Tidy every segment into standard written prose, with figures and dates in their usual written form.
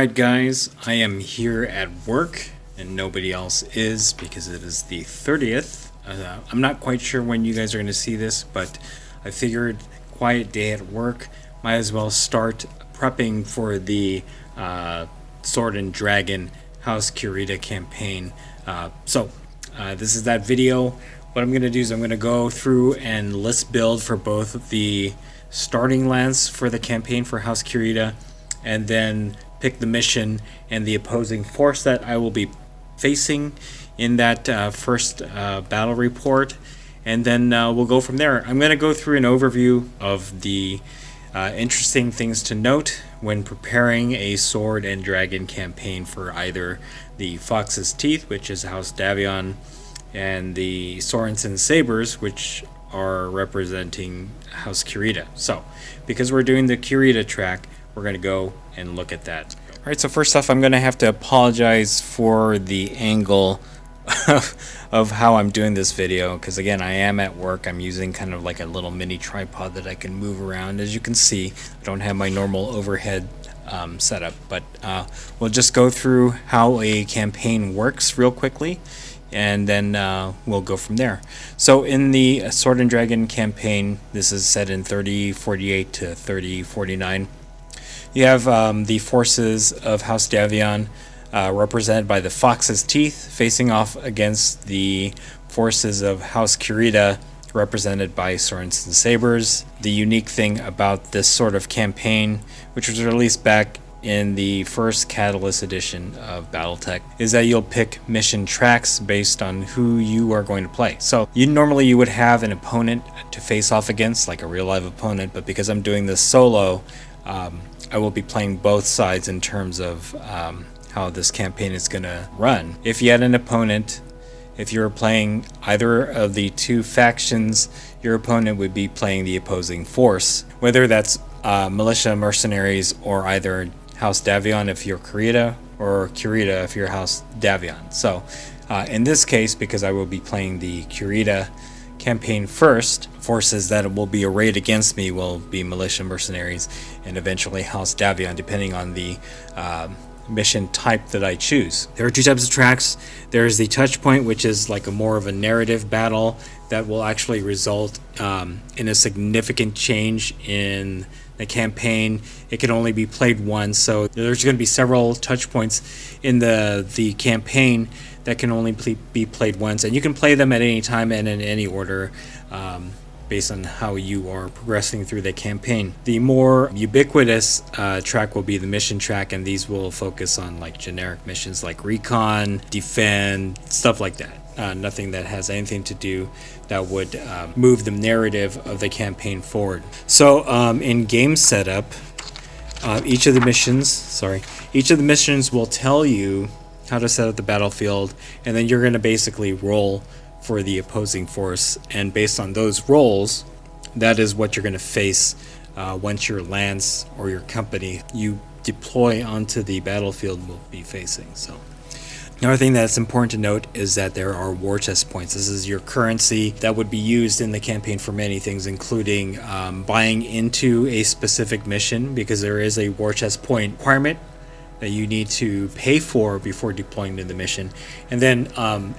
Alright guys, I am here at work and nobody else is because it is the 30th. I'm not quite sure when you guys are going to see this, but I figured quiet day at work, might as well start prepping for the Sword and Dragon House Kurita campaign. This is that video. What I'm going to do is I'm going to go through and list build for both the starting lands for the campaign for House Kurita, and then pick the mission and the opposing force that I will be facing in that first battle report, and then we'll go from there. I'm going to go through an overview of the interesting things to note when preparing a Sword and Dragon campaign for either the Fox's Teeth, which is House Davion, and the Sorensen Sabers, which are representing House Kurita. So, because we're doing the Kurita track, we're going to go and look at that. Alright, so first off, I'm going to have to apologize for the angle of how I'm doing this video, because again, I am at work. I'm using kind of like a little mini tripod that I can move around. As you can see, I don't have my normal overhead setup, but we'll just go through how a campaign works real quickly, and then we'll go from there. So in the Sword and Dragon campaign, this is set in 3048 to 3049. You have the forces of House Davion represented by the Fox's Teeth facing off against the forces of House Kurita represented by Sorensen Sabers. The unique thing about this sort of campaign, which was released back in the first Catalyst edition of Battletech, is that you'll pick mission tracks based on who you are going to play. So normally you would have an opponent to face off against, like a real live opponent, but because I'm doing this solo, I will be playing both sides in terms of how this campaign is going to run. If you had an opponent, if you were playing either of the two factions, your opponent would be playing the opposing force, whether that's militia mercenaries or either House Davion if you're Kurita, or Kurita if you're House Davion. So in this case, because I will be playing the Kurita campaign first, forces that will be arrayed against me will be militia mercenaries and eventually House Davion, depending on the mission type that I choose. There are two types of tracks. There's the touch point, which is like a more of a narrative battle that will actually result in a significant change in the campaign. It can only be played once, so there's going to be several touch points in the campaign that can only be played once, and you can play them at any time and in any order based on how you are progressing through the campaign. The more ubiquitous track will be the mission track, and these will focus on like generic missions like recon, defend, stuff like that. Nothing that has anything to do that would move the narrative of the campaign forward. So in game setup, each of the missions will tell you how to set up the battlefield, and then you're going to basically roll for the opposing force, and based on those rolls, that is what you're going to face once your lance or your company you deploy onto the battlefield will be facing. So another thing that's important to note is that there are war chest points. This is your currency that would be used in the campaign for many things, including buying into a specific mission, because there is a war chest point requirement that you need to pay for before deploying to the mission. And then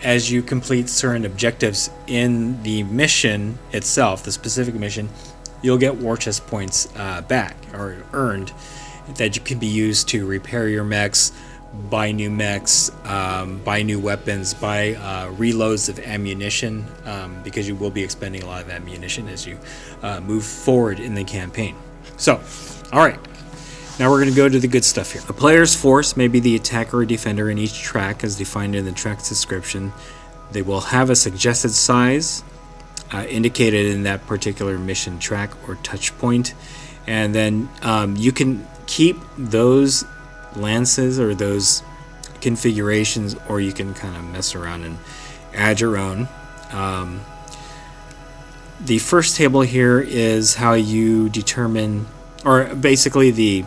as you complete certain objectives in the mission itself, the specific mission, you'll get war chest points back or earned that you can be used to repair your mechs, buy new mechs, buy new weapons, buy reloads of ammunition, because you will be expending a lot of ammunition as you move forward in the campaign. So, alright. Now we're going to go to the good stuff here. A player's force may be the attacker or defender in each track as defined in the track's description. They will have a suggested size indicated in that particular mission track or touch point. And then you can keep those lances or those configurations, or you can kind of mess around and add your own. The first table here is how you determine, or basically the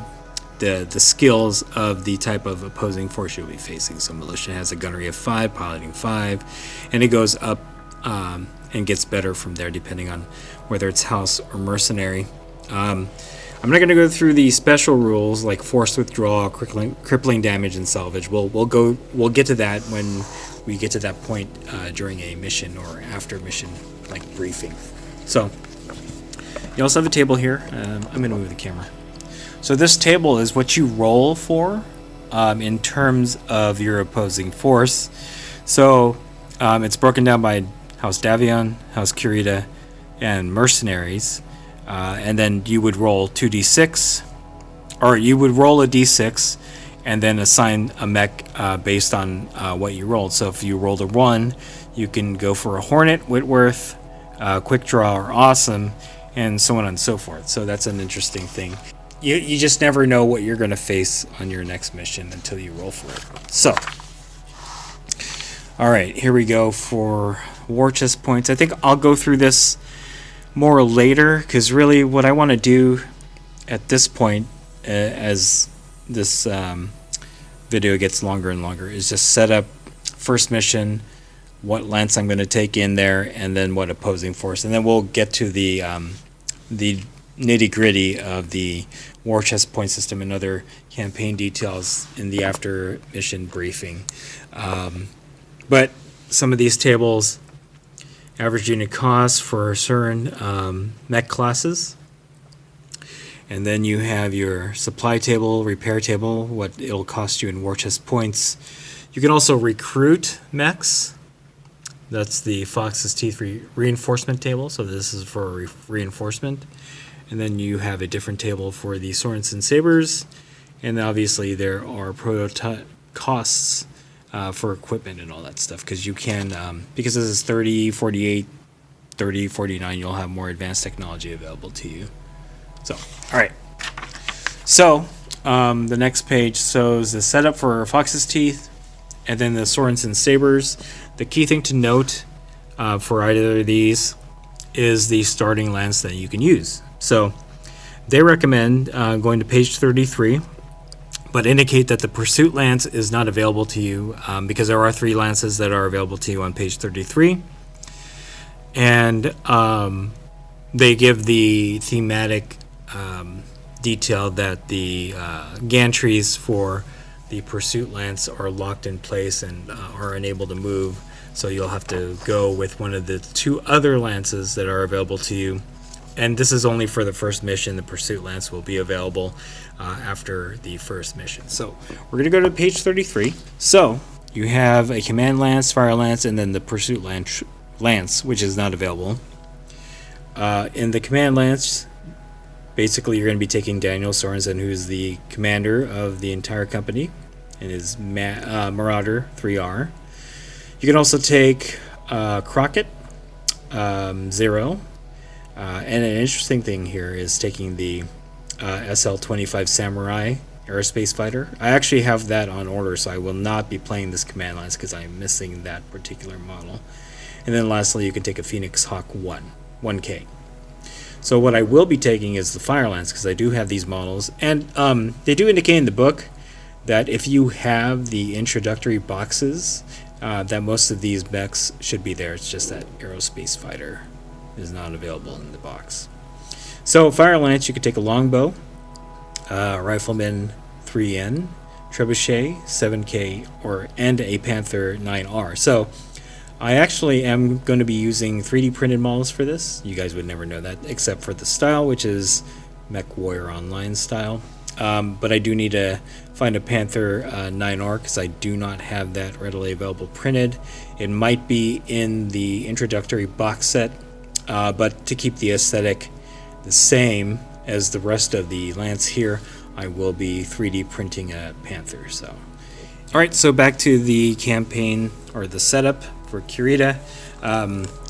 skills of the type of opposing force you'll be facing. So militia has a gunnery of 5, piloting 5, and it goes up and gets better from there depending on whether it's house or mercenary. I'm not going to go through the special rules like forced withdrawal, crippling damage, and salvage. We'll get to that when we get to that point during a mission or after mission like briefing. So you also have a table here. I'm going to move the camera. So this table is what you roll for in terms of your opposing force. So it's broken down by House Davion, House Kurita, and Mercenaries. And then you would roll 2d6, or you would roll a d6 and then assign a mech based on what you rolled. So if you rolled a 1, you can go for a Hornet, Whitworth, Quick Draw, or Awesome, and so on and so forth. So that's an interesting thing. You just never know what you're going to face on your next mission until you roll for it. So, alright, here we go for war chest points. I think I'll go through this more later, because really what I want to do at this point, as this video gets longer and longer, is just set up first mission, what lance I'm going to take in there, and then what opposing force, and then we'll get to the nitty-gritty of the war chest point system and other campaign details in the after mission briefing. But some of these tables: average unit cost for certain mech classes, and then you have your supply table, repair table, what it'll cost you in war chest points. You can also recruit mechs. That's the Fox's Teeth reinforcement table, so this is for reinforcement. And then you have a different table for the Sorensen Sabers, and obviously there are prototype costs for equipment and all that stuff, because you can, because this is 30, 48, 30, 49, you'll have more advanced technology available to you. So, alright. So, the next page shows the setup for Fox's Teeth, and then the Sorensen Sabers. The key thing to note for either of these is the starting lance that you can use. So, they recommend going to page 33, but indicate that the Pursuit Lance is not available to you, because there are 3 lances that are available to you on page 33. And they give the thematic detail that the gantries for the Pursuit Lance are locked in place and are unable to move. So you'll have to go with one of the 2 other lances that are available to you. And this is only for the first mission. The Pursuit Lance will be available after the first mission. So we're going to go to page 33. So you have a Command Lance, Fire Lance, and then the Pursuit Lance, which is not available. In the Command Lance, basically you're going to be taking Daniel Sorensen, who's the commander of the entire company, and his Marauder 3R. You can also take Crockett, Zero. And an interesting thing here is taking the SL-25 Samurai aerospace fighter. I actually have that on order, so I will not be playing this Command Lance because I'm missing that particular model. And then lastly, you can take a Phoenix Hawk 1K. So what I will be taking is the Fire Lance, because I do have these models. And they do indicate in the book that if you have the introductory boxes, that most of these mechs should be there. It's just that aerospace fighter is not available in the box. So Fire Lance, you could take a longbow, Rifleman 3N, Trebuchet 7K, and a Panther 9R. So I actually am going to be using 3D printed models for this. You guys would never know that, except for the style, which is Mech Warrior Online style. But I do need to find a Panther 9R because I do not have that readily available printed. It might be in the introductory box set, but to keep the aesthetic the same as the rest of the Lance here, I will be 3D printing a Panther. So, alright, so back to the campaign, or the setup for Kurita.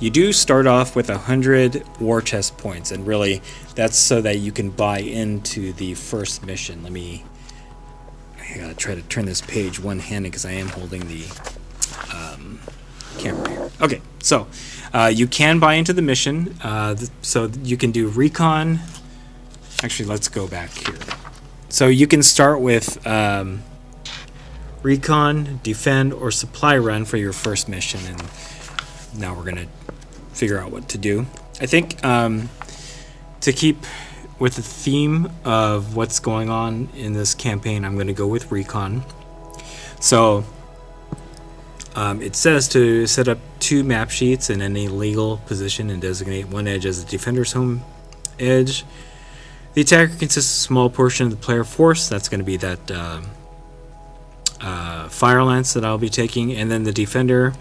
You do start off with 100 war chest points, and really that's so that you can buy into the first mission. I gotta try to turn this page one-handed because I am holding the camera here. Okay, so you can buy into the mission, so you can do recon. Actually, let's go back here. So you can start with recon, defend, or supply run for your first mission, and now we're gonna figure out what to do. I think to keep with the theme of what's going on in this campaign, I'm going to go with recon. So it says to set up 2 map sheets in any legal position and designate one edge as the defender's home edge. The attacker consists of a small portion of the player force. That's going to be that fire lance that I'll be taking, and then the defender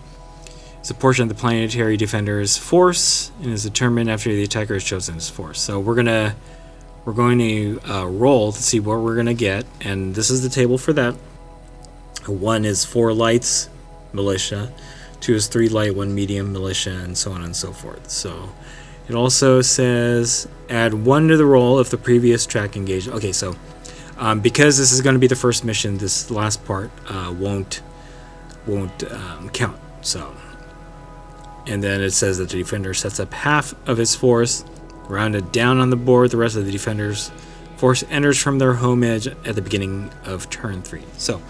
is a portion of the planetary defender's force and is determined after the attacker has chosen his force. So we're going to roll to see what we're going to get, and this is the table for that. 1 is 4 lights militia, 2 is 3 light, 1 medium militia, and so on and so forth. So it also says add 1 to the roll if the previous track engaged. Okay, so because this is going to be the first mission, this last part won't count. So, and then it says that the defender sets up half of his force, rounded down on the board. The rest of the defender's force enters from their home edge at the beginning of turn 3. So,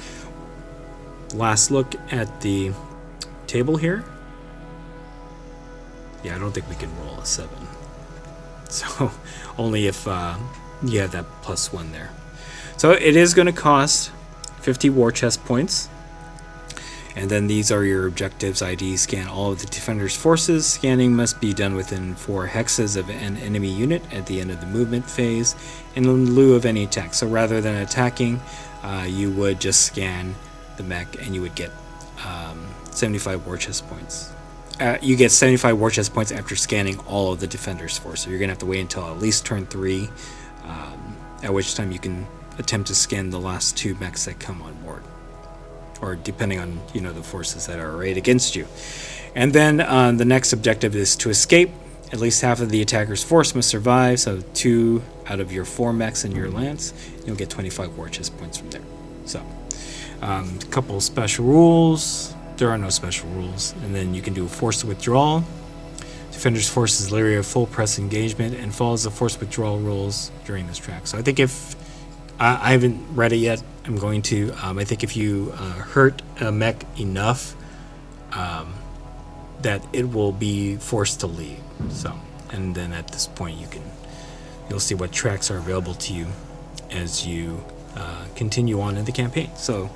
last look at the table here. Yeah, I don't think we can roll a 7. So, only if you have that +1 there. So it is going to cost 50 war chest points. And then these are your objectives. ID, scan all of the defender's forces. Scanning must be done within 4 hexes of an enemy unit at the end of the movement phase in lieu of any attack. So rather than attacking, you would just scan the mech and you would get 75 war chest points. You get 75 war chest points after scanning all of the defender's force. So you're going to have to wait until at least turn 3, at which time you can attempt to scan the last 2 mechs that come on board, or depending on the forces that are arrayed against you. And then the next objective is to escape. At least half of the attacker's force must survive, so 2 out of your 4 mechs and your lance, you'll get 25 war chest points from there. So a couple special rules. There are no special rules. And then you can do a forced withdrawal. Defender's force is literally a full press engagement and follows the forced withdrawal rules during this track. So I think if I haven't read it yet, I'm going to. I think if you hurt a mech enough, that it will be forced to leave. So, and then at this point, you'll see what tracks are available to you as you continue on in the campaign. So,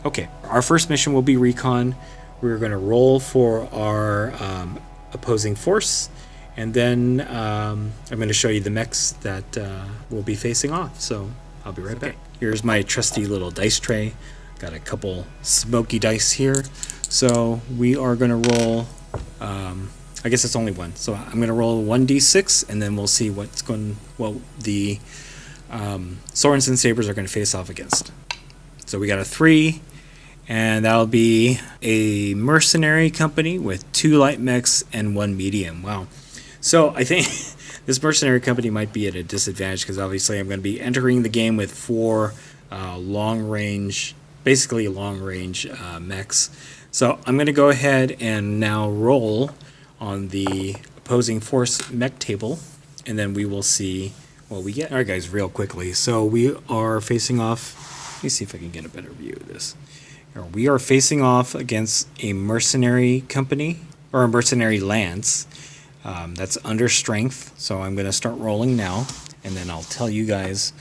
okay, our first mission will be recon. We're going to roll for our opposing force, and then I'm going to show you the mechs that we'll be facing off. So I'll be right back. Here's my trusty little dice tray. Got a couple smoky dice here. So we are going to roll, I guess it's only 1. So I'm going to roll 1d6, and then we'll see what the swords and sabers are going to face off against. So we got a 3, and that'll be a mercenary company with 2 light mechs and 1 medium. Wow. So I think this mercenary company might be at a disadvantage because obviously I'm going to be entering the game with 4 long-range mechs. So I'm going to go ahead and now roll on the opposing force mech table, and then we will see what we get. All right, guys, real quickly. So we are facing off. Let me see if I can get a better view of this. We are facing off against a mercenary company, or a mercenary lance. That's under strength. So I'm going to start rolling now, and then I'll tell you guys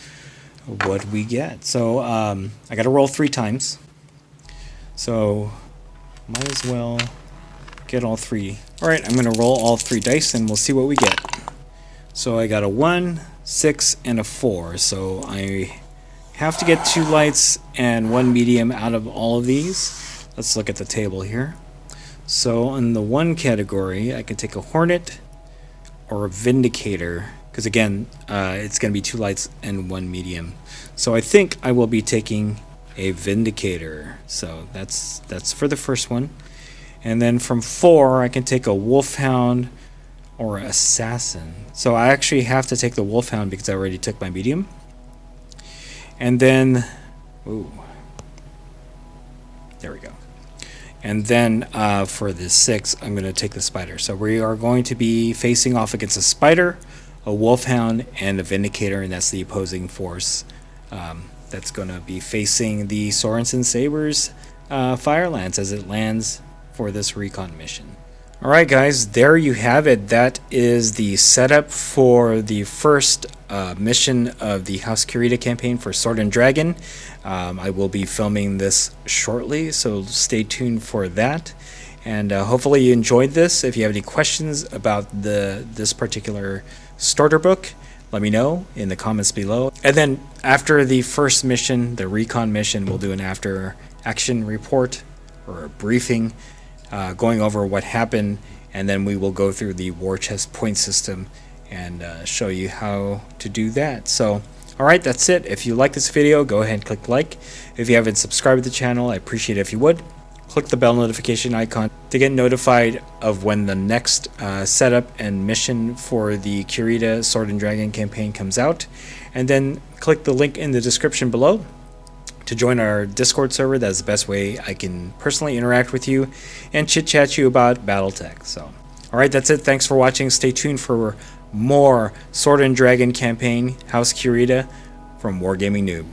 what we get. So I got to roll 3 times. So might as well get all 3. All right, I'm going to roll all 3 dice, and we'll see what we get. So I got a 1, 6, and a 4. So I have to get 2 lights and 1 medium out of all of these. Let's look at the table here. So in the 1 category, I can take a Hornet or a Vindicator, because again, it's going to be 2 lights and 1 medium. So I think I will be taking a Vindicator. So that's for the first one. And then from 4, I can take a Wolfhound or Assassin. So I actually have to take the Wolfhound because I already took my medium. And then, there we go. And then for the 6, I'm going to take the Spider. So we are going to be facing off against a Spider, a Wolfhound, and a Vindicator, and that's the opposing force. That's going to be facing the Sorensen Sabers Fire Lance as it lands for this recon mission. Alright guys, there you have it. That is the setup for the first mission of the House Kurita campaign for Sword and Dragon. I will be filming this shortly, so stay tuned for that. And hopefully you enjoyed this. If you have any questions about this particular starter book, let me know in the comments below. And then after the first mission, the recon mission, we'll do an after action report or a briefing going over what happened, and then we will go through the war chest point system and show you how to do that. So alright, that's it. If you like this video, go ahead and click like. If you haven't subscribed to the channel, I appreciate it if you would. Click the bell notification icon to get notified of when the next setup and mission for the Kurita Sword and Dragon campaign comes out. And then click the link in the description below to join our Discord server. That's the best way I can personally interact with you and chit-chat you about Battletech. So, alright, that's it. Thanks for watching. Stay tuned for more Sword and Dragon campaign, House Kurita, from Wargaming Noob.